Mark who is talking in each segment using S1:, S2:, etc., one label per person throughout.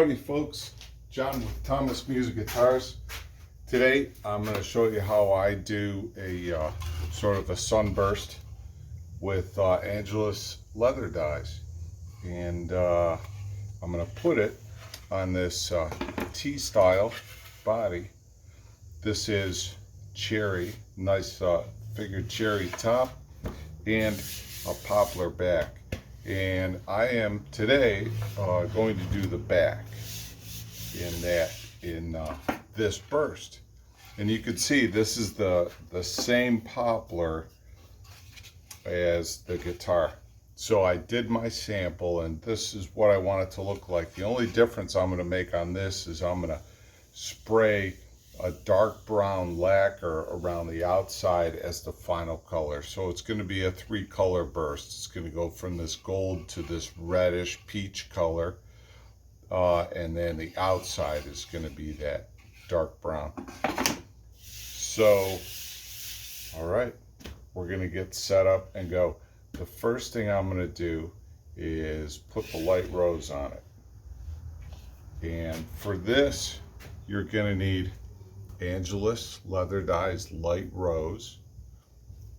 S1: Howdy folks, John with Thomas Music Guitars. Today I'm going to show you how I do a sort of a sunburst with Angelus leather dyes. And I'm going to put it on this T-style body. This is cherry, nice figured cherry top and a poplar back. And I am today going to do the back in this burst. And you can see this is the same poplar as the guitar. So I did my sample and this is what I want it to look like. The only difference I'm going to make on this is I'm going to spray a dark brown lacquer around the outside as the final color. So it's going to be a 3-color burst. It's going to go from this gold to this reddish peach color, and then the outside is going to be that dark brown. So all right, we're going to get set up and go. The first thing I'm going to do is put the light rose on it, and for this you're going to need Angelus leather dyes light rose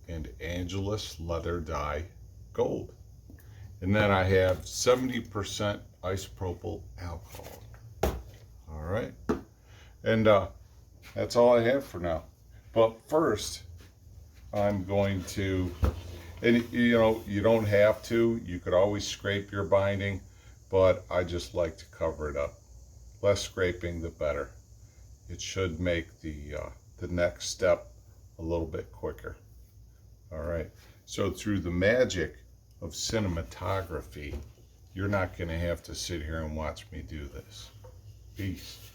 S1: and Angelus leather dye gold. And then I have 70% isopropyl alcohol. All right. And that's all I have for now. But first, I'm going to, and you know, you don't have to, you could always scrape your binding, but I just like to cover it up. Less scraping, the better. It should make the next step a little bit quicker. All right, so through the magic of cinematography, you're not going to have to sit here and watch me do this. Peace.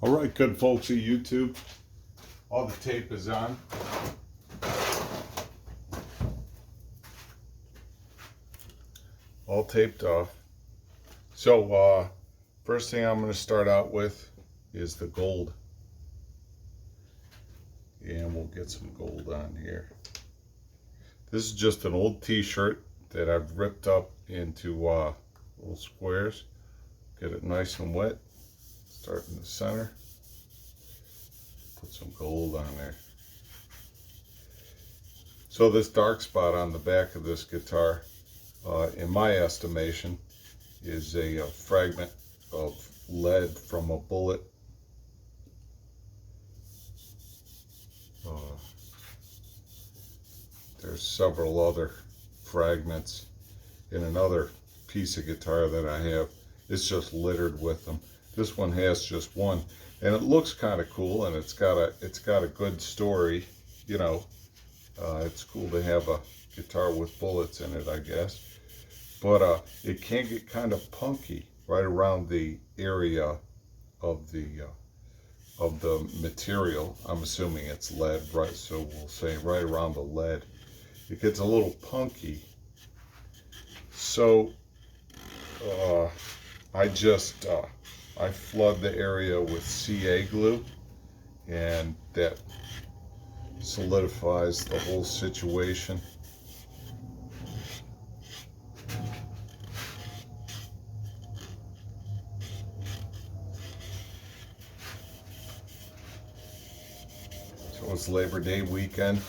S1: All right, good folks at YouTube, all the tape is on. All taped off. So first thing I'm going to start out with is the gold. And we'll get some gold on here. This is just an old t-shirt that I've ripped up into little squares. Get it nice and wet. Start in the center. Put some gold on there. So this dark spot on the back of this guitar, in my estimation, is a fragment of lead from a bullet. There's several other fragments in another piece of guitar that I have. It's just littered with them. This one has just one, and it looks kind of cool, and it's got a good story. You know, it's cool to have a guitar with bullets in it, I guess. But it can get kind of punky right around the area of the material. I'm assuming it's lead, right? So we'll say right around the lead. It gets a little punky. So I flood the area with CA glue, and that solidifies the whole situation. So it's Labor Day weekend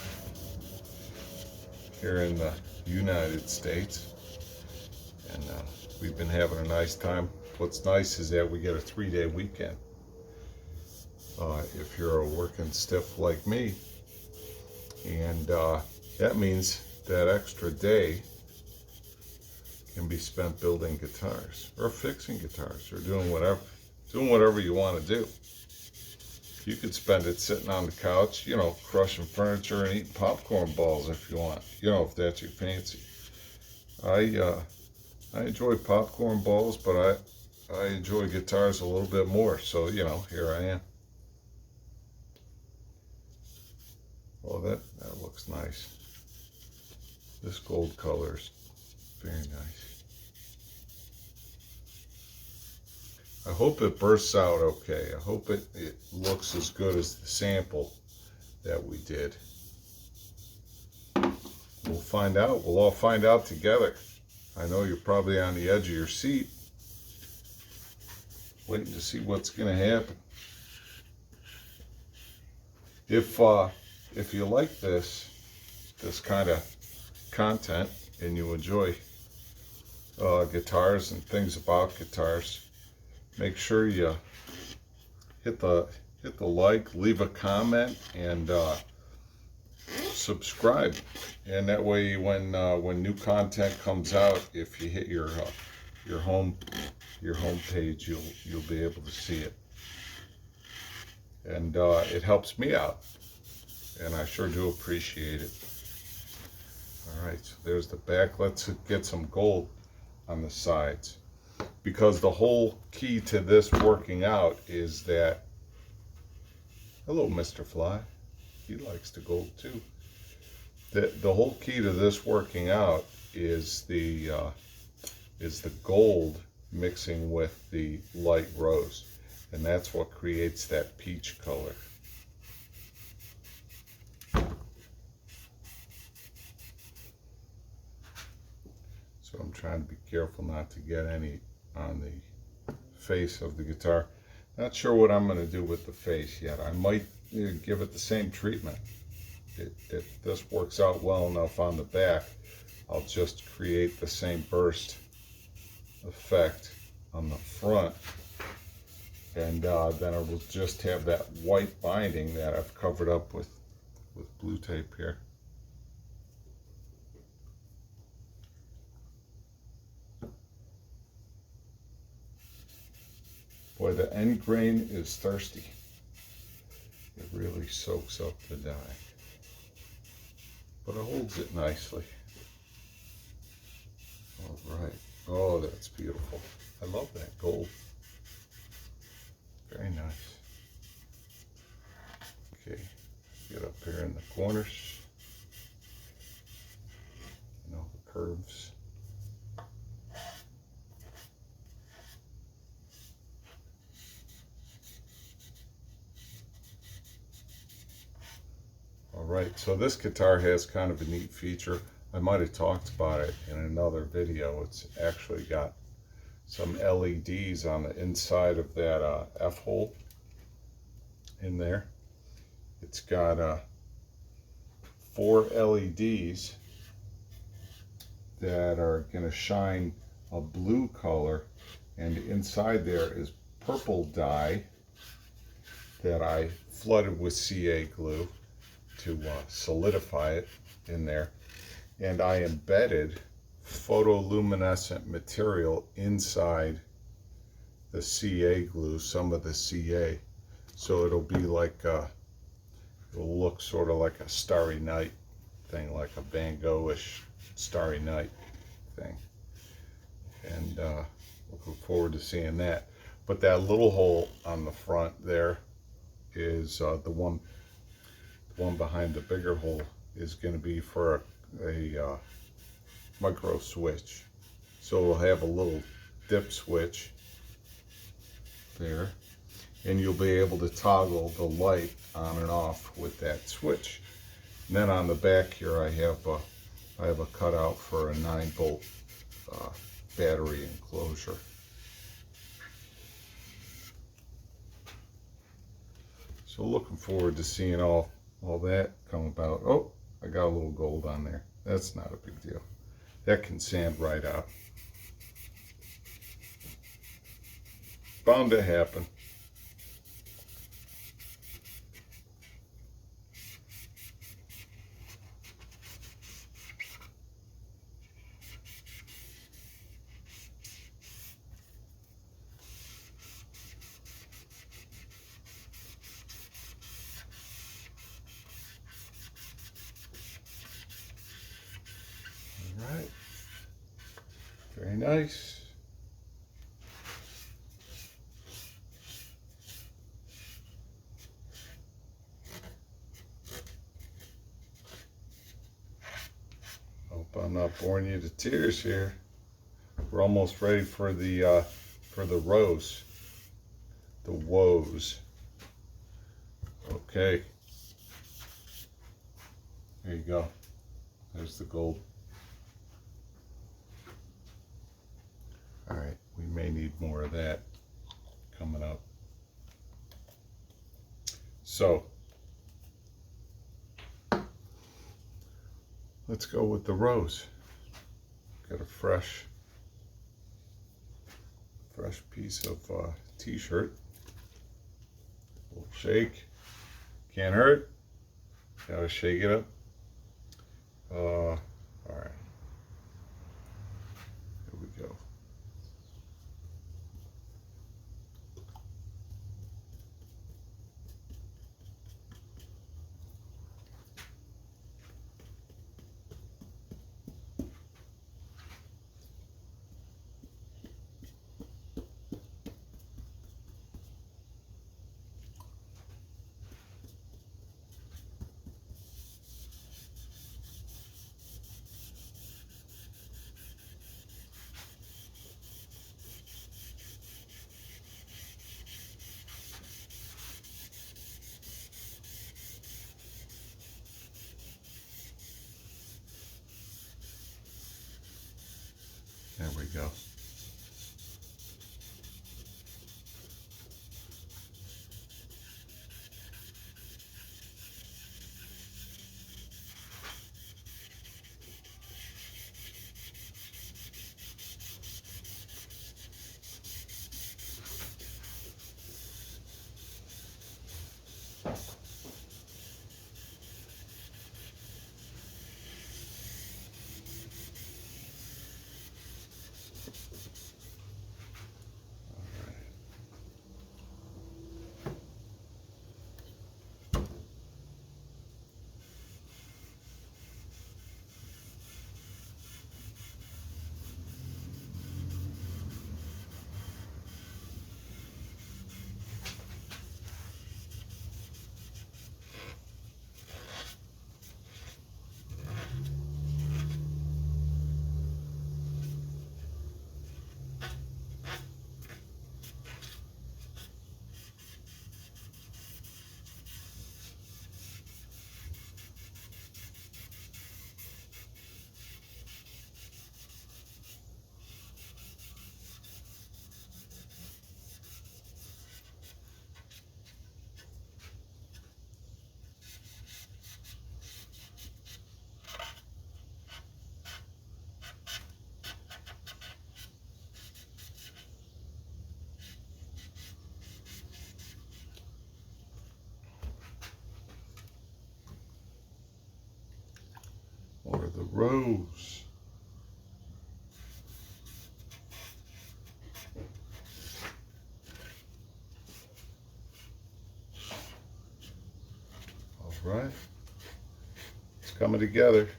S1: here in the United States, and we've been having a nice time. What's nice is that we get a 3-day weekend. If you're a working stiff like me, and that means that extra day can be spent building guitars or fixing guitars or doing whatever you want to do. You could spend it sitting on the couch, you know, crushing furniture and eating popcorn balls if you want, you know, if that's your fancy. I enjoy popcorn balls, but I enjoy guitars a little bit more. So, you know, here I am. Oh, that looks nice. This gold color's very nice. I hope it bursts out okay. I hope it looks as good as the sample that we did. We'll find out. We'll all find out together. I know you're probably on the edge of your seat, waiting to see what's going to happen. If you like this kind of content and you enjoy guitars and things about guitars, make sure you hit the like, leave a comment, and subscribe. And that way, when new content comes out, if you hit your home page, you'll be able to see it. And it helps me out, and I sure do appreciate it. All right, so there's the back. Let's get some gold on the sides, because the whole key to this working out is that, hello, Mr. Fly, he likes the gold too. The whole key to this working out is the gold mixing with the light rose, and that's what creates that peach color. So I'm trying to be careful not to get any on the face of the guitar. Not sure what I'm going to do with the face yet. I might give it the same treatment. If this works out well enough on the back, I'll just create the same burst effect on the front, and then I will just have that white binding that I've covered up with blue tape here. Boy, the end grain is thirsty. It really soaks up the dye, but it holds it nicely. All right. Oh, that's beautiful. I love that gold. Very nice. Okay, get up here in the corners. You know, the curves. All right, so this guitar has kind of a neat feature. I might have talked about it in another video. It's actually got some LEDs on the inside of that F-hole in there. It's got 4 LEDs that are going to shine a blue color, and inside there is purple dye that I flooded with CA glue to solidify it in there. And I embedded photoluminescent material inside the CA glue, some of the CA, so it'll be like it'll look sort of like a Starry Night thing, like a Van Gogh-ish Starry Night thing. And looking forward to seeing that. But that little hole on the front there is the one behind the bigger hole is going to be for a micro switch. So we'll have a little dip switch there, and you'll be able to toggle the light on and off with that switch. And then on the back here, I have a cutout for a 9-volt battery enclosure. So looking forward to seeing all that come about. Oh, I got a little gold on there. That's not a big deal. That can sand right out. Bound to happen. All right. Very nice. Hope I'm not boring you to tears here. We're almost ready for the rose, the woes. Okay. There you go. There's the gold. may need more of that coming up. So let's go with the rose. Got a fresh piece of t-shirt. A little shake, can't hurt. Gotta shake it up. All right, here we go. There we go. Or the rose. All right, it's coming together.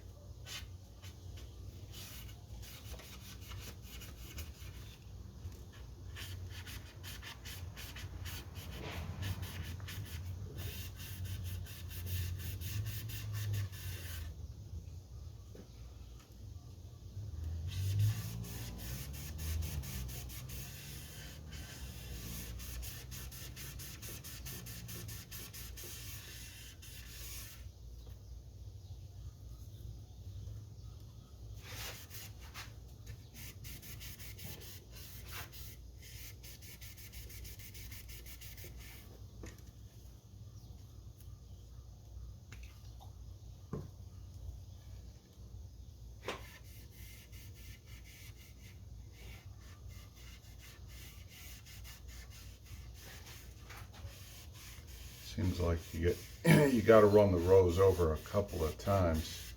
S1: Seems like you got to run the rose over a couple of times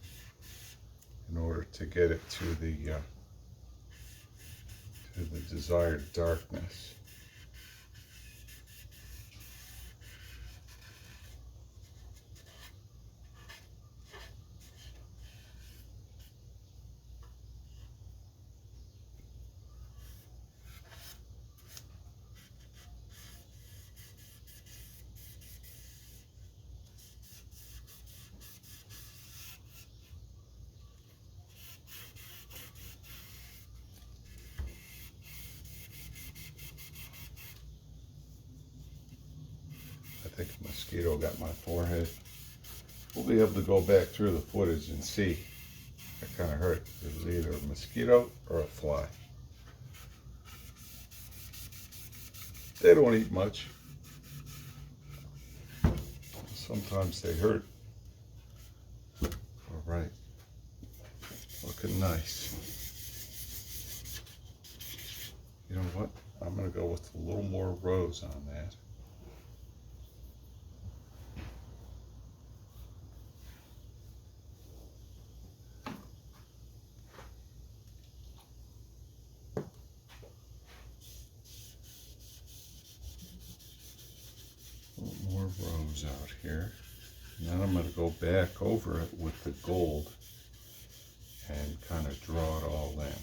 S1: in order to get it to the desired darkness. I think a mosquito got my forehead. We'll be able to go back through the footage and see. That kind of hurt. It was either a mosquito or a fly. They don't eat much. Sometimes they hurt. All right, looking nice. You know what? I'm gonna go with a little more rose on that. A little more rose out here. And then I'm going to go back over it with the gold and kind of draw it all in.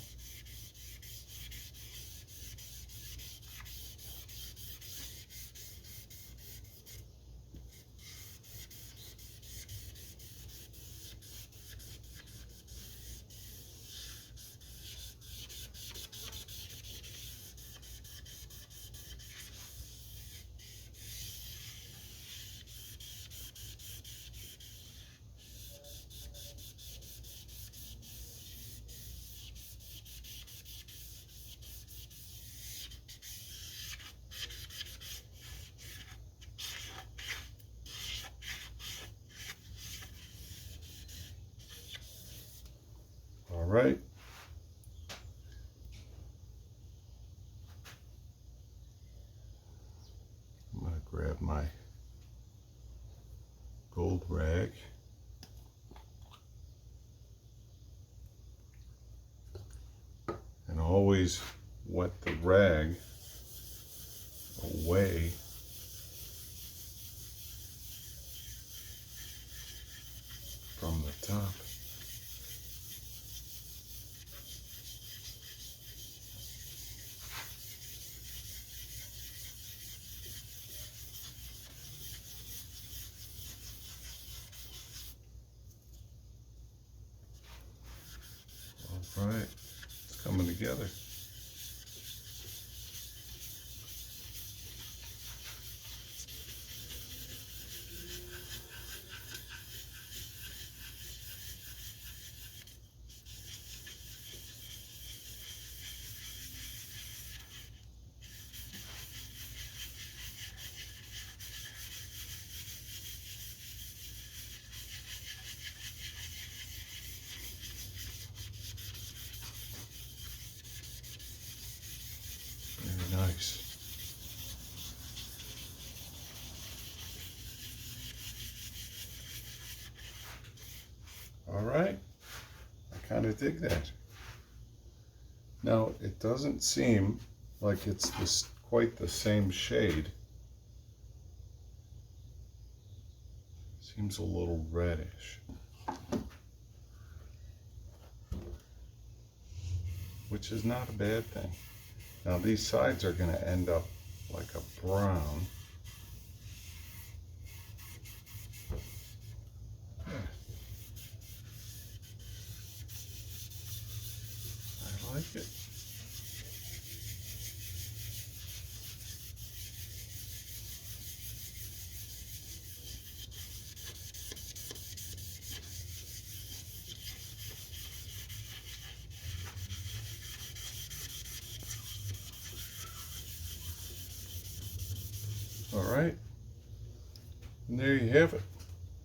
S1: All right. I'm going to grab my gold rag. And always wet the rag away from the top. All right, it's coming together. Very nice. All right, I kind of dig that. Now, it doesn't seem like it's quite the same shade. Seems a little reddish, which is not a bad thing. Now, these sides are going to end up like a brown. I like it. All right, and there you have it.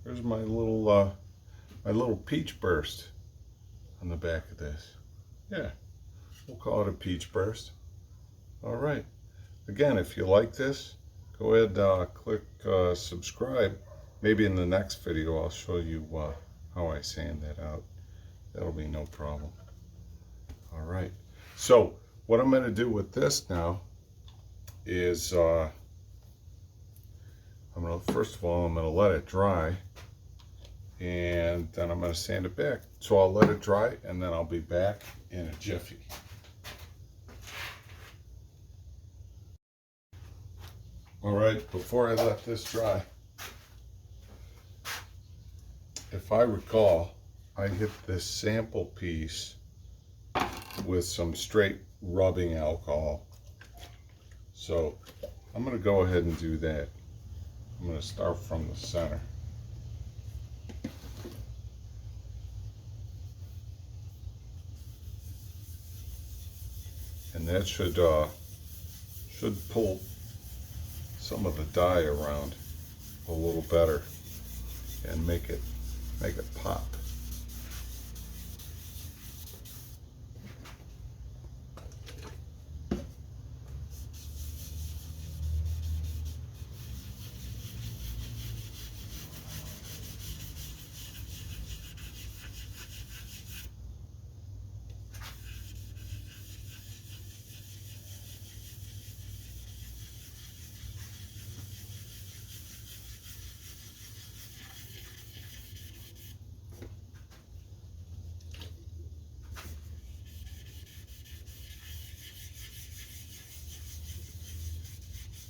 S1: There's my little peach burst on the back of this. Yeah, we'll call it a peach burst. All right. Again, if you like this, go ahead, click subscribe. Maybe in the next video I'll show you how I sand that out. That'll be no problem. All right. So what I'm going to do with this now is first of all, I'm going to let it dry, and then I'm going to sand it back. So I'll let it dry, and then I'll be back in a jiffy. All right, before I let this dry, if I recall, I hit this sample piece with some straight rubbing alcohol. So I'm going to go ahead and do that. I'm going to start from the center. And that should pull some of the dye around a little better and make it pop.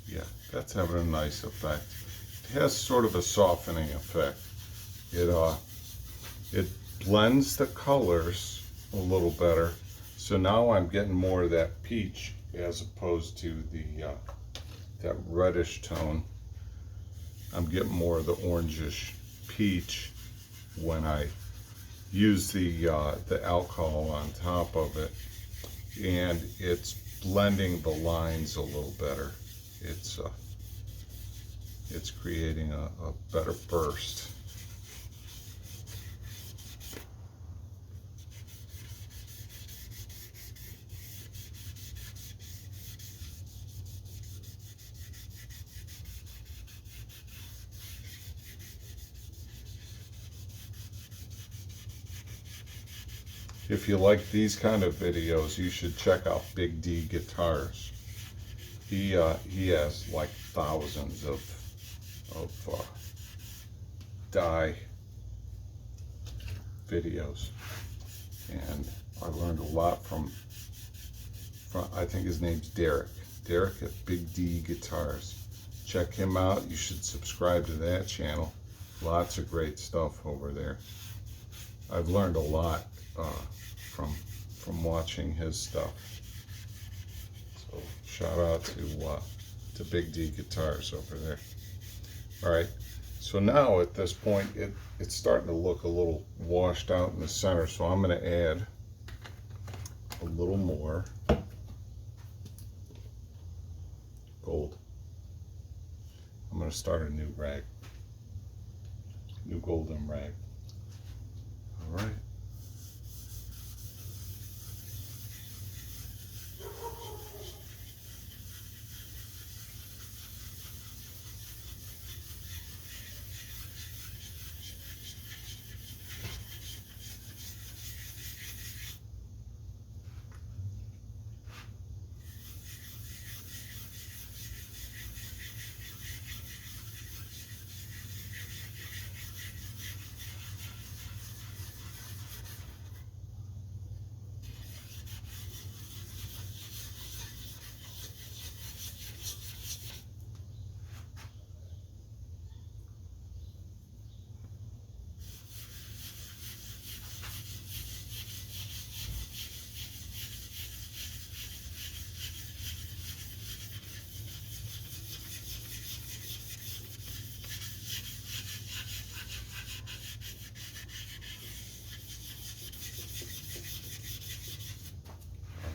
S1: Yeah, that's having a nice effect. It has sort of a softening effect. It blends the colors a little better. So now I'm getting more of that peach as opposed to the that reddish tone. I'm getting more of the orangish peach when I use the alcohol on top of it, and it's blending the lines a little better. It's creating a better burst. If you like these kind of videos, you should check out Big D Guitars. He has like thousands of dye videos, and I learned a lot from I think his name's Derek at Big D Guitars. Check him out. You should subscribe to that channel. Lots of great stuff over there. I've learned a lot from watching his stuff. So shout out to Big D Guitars over there. All right, so now at this point it's starting to look a little washed out in the center, so I'm going to add a little more gold. I'm going to start a new rag, new golden rag. All right.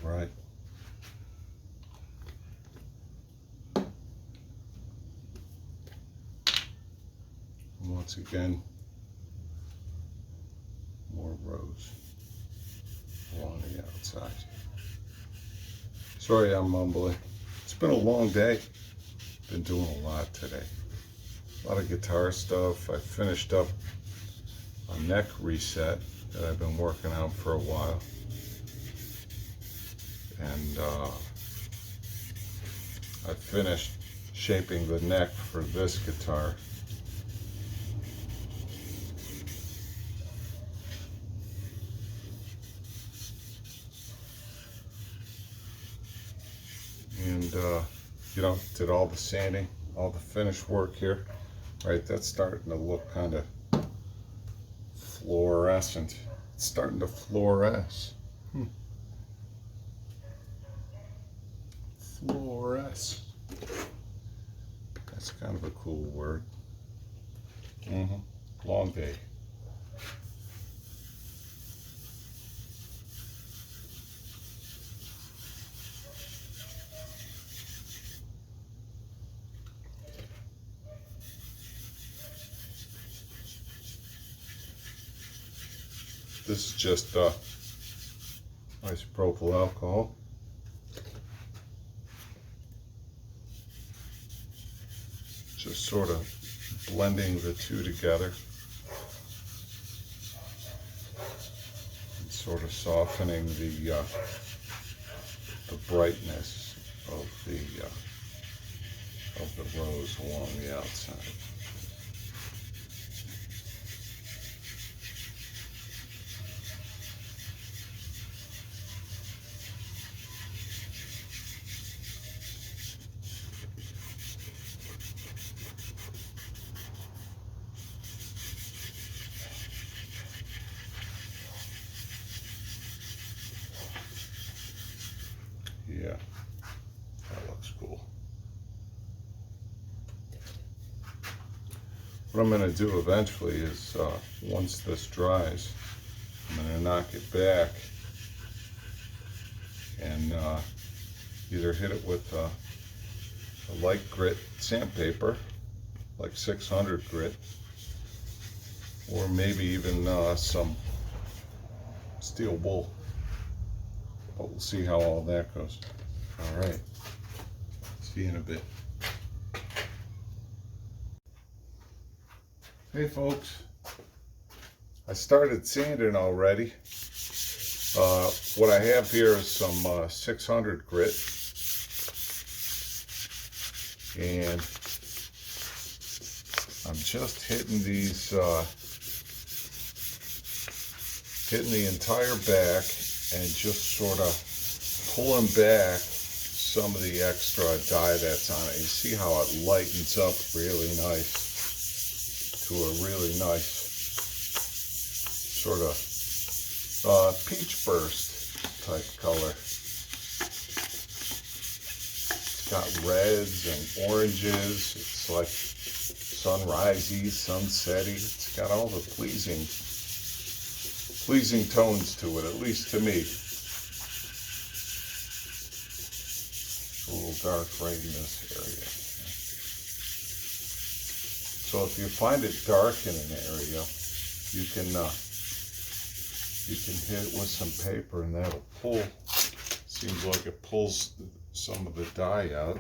S1: Right. And once again, more rows along the outside. Sorry I'm mumbling. It's been a long day. Been doing a lot today. A lot of guitar stuff. I finished up a neck reset that I've been working on for a while. And I finished shaping the neck for this guitar. And did all the sanding, all the finish work here. Right, that's starting to look kind of fluorescent. It's starting to fluoresce. Fluoresce. That's kind of a cool word. Long day. This is just isopropyl alcohol. Just sort of blending the two together and sort of softening the brightness of the rose along the outside. Yeah, that looks cool. What I'm going to do eventually is, once this dries, I'm going to knock it back and either hit it with a light grit sandpaper, like 600 grit, or maybe even some steel wool. But we'll see how all that goes. All right, see you in a bit. Hey folks, I started sanding already. What I have here is some 600 grit, and I'm just hitting these, hitting the entire back and just sort of pulling back some of the extra dye that's on it. You see how it lightens up really nice to a really nice sort of peach burst type color. It's got reds and oranges. It's like sunrisey, sunsetty. It's got all the pleasing tones to it, at least to me. A little dark right in this area. So if you find it dark in an area, you can hit it with some paper and that'll pull. Seems like it pulls some of the dye out.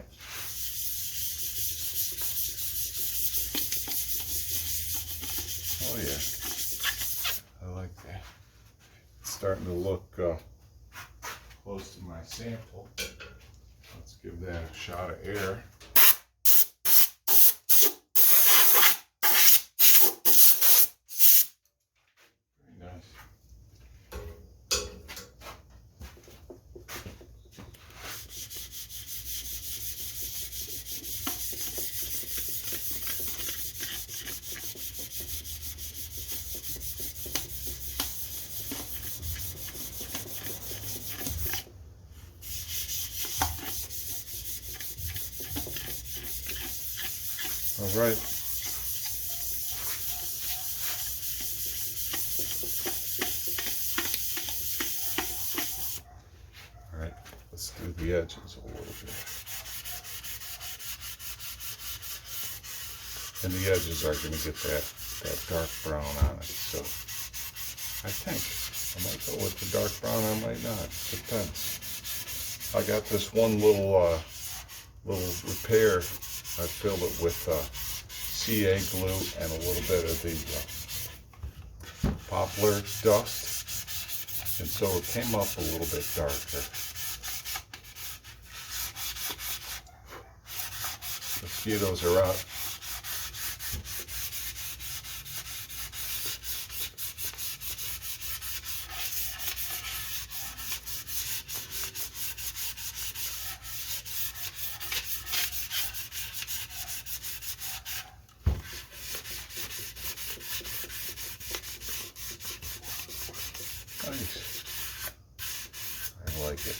S1: Oh yeah, I like that. It's starting to look close to my sample. Let's give that a shot of air. Very nice. All right. All right, let's do the edges a little bit. And the edges are going to get that dark brown on it. So I think I might go with the dark brown, I might not. Depends. I got this one little repair. I filled it with CA glue and a little bit of the poplar dust, and so it came up a little bit darker. Mosquitoes are out. Nice. I like it.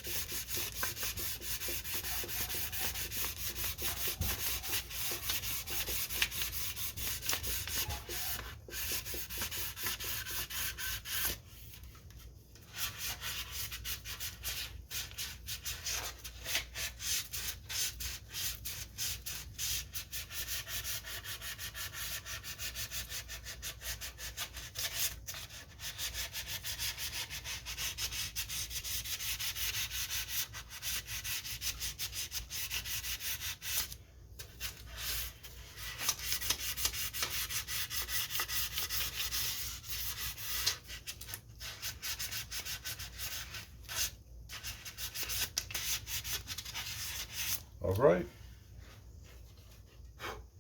S1: All right.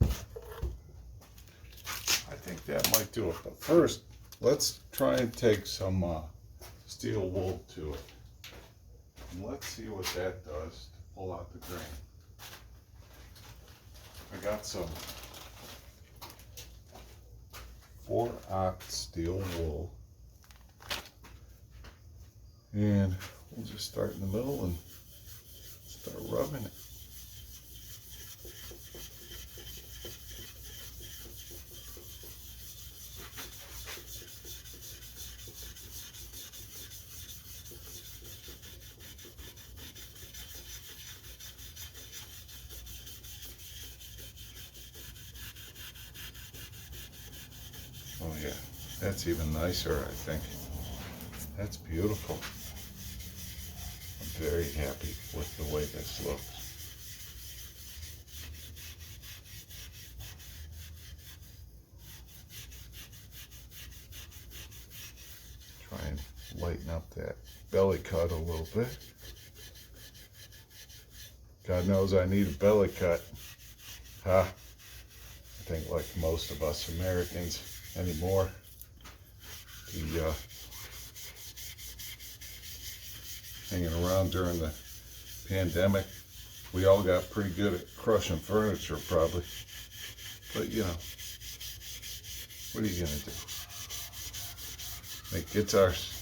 S1: I think that might do it. But first, let's try and take some steel wool to it. And let's see what that does to pull out the grain. I got some 4/0 steel wool. And we'll just start in the middle and start rubbing it. Oh yeah, that's even nicer, I think. That's beautiful. I'm very happy with the way this looks. Try and lighten up that belly cut a little bit. God knows I need a belly cut. I think like most of us Americans anymore, the hanging around during the pandemic, we all got pretty good at crushing furniture probably. But you know, what are you gonna do? Make guitars.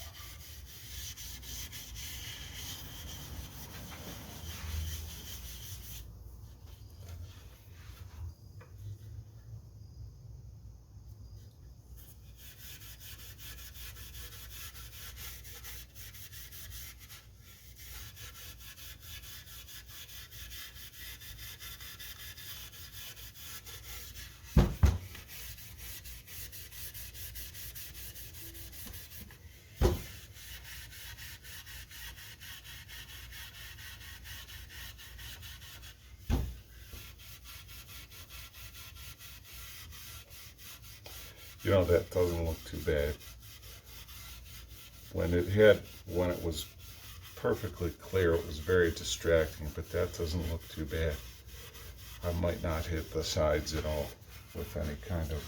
S1: You know, that doesn't look too bad. When it was perfectly clear, it was very distracting, but that doesn't look too bad. I might not hit the sides at all with any kind of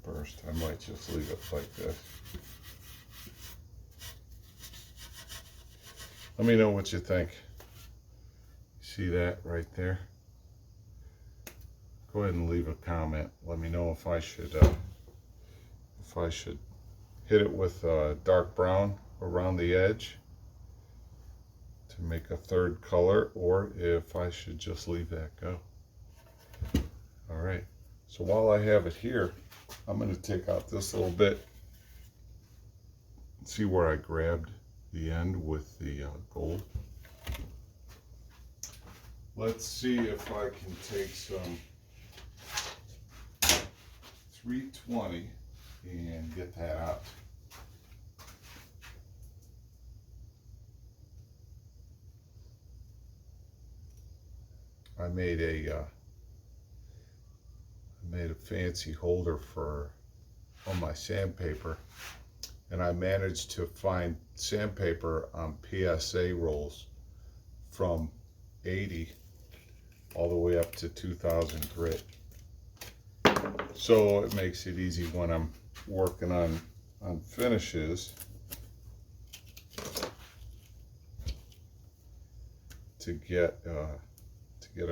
S1: burst. I might just leave it like this. Let me know what you think. See that right there? Go ahead and leave a comment. Let me know if I should hit it with dark brown around the edge to make a third color, or if I should just leave that go. All right, so while I have it here, I'm going to take out this little bit. See where I grabbed the end with the gold? Let's see if I can take some 320 and get that out. I made a fancy holder for on my sandpaper, and I managed to find sandpaper on PSA rolls from 80 all the way up to 2000 grit. So it makes it easy when I'm working on finishes to get a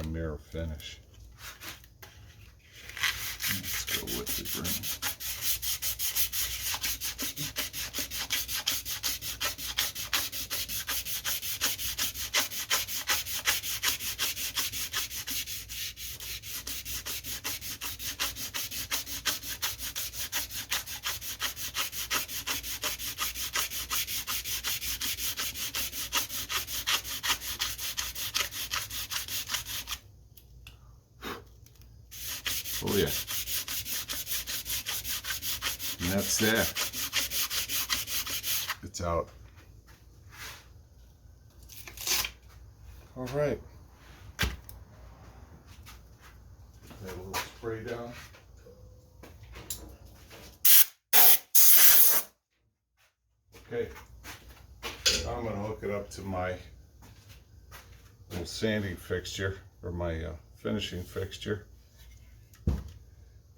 S1: mirror finish. Let's go with the green. Oh yeah. And that's that. It's out. All right. That little spray down. Okay. I'm gonna hook it up to my little sanding fixture, or my finishing fixture.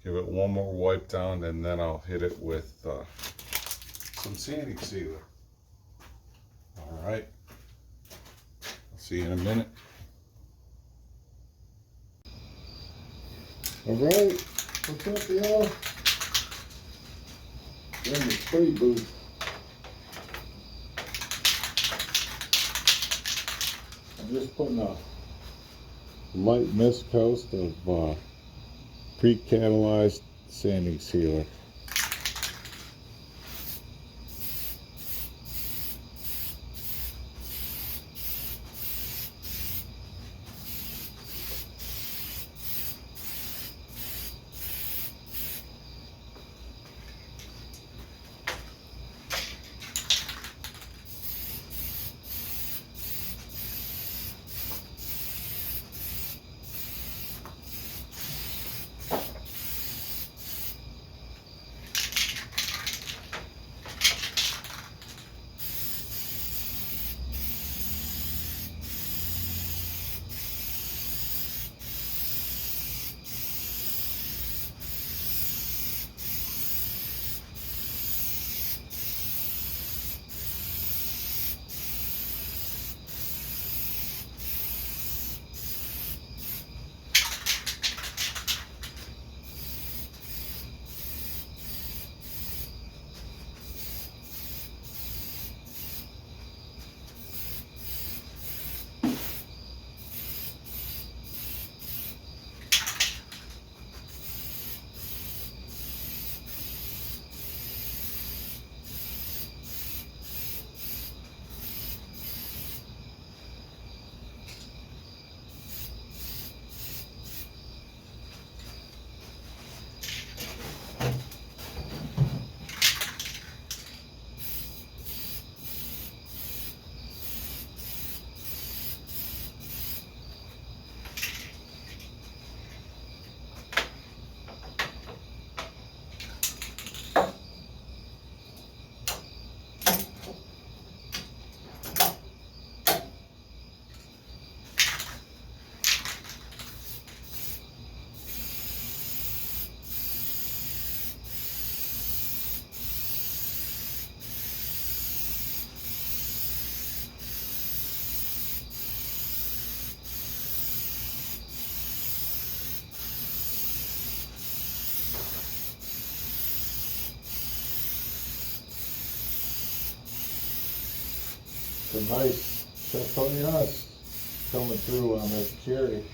S1: Give it one more wipe down, and then I'll hit it with some sanding sealer. All right, I'll see you in a minute.
S2: All right, what's up, y'all? We're in the spray booth. I'm just putting a light mist coat of pre-catalyzed sanding sealer. It's a nice Chateauneuf coming through on this cherry.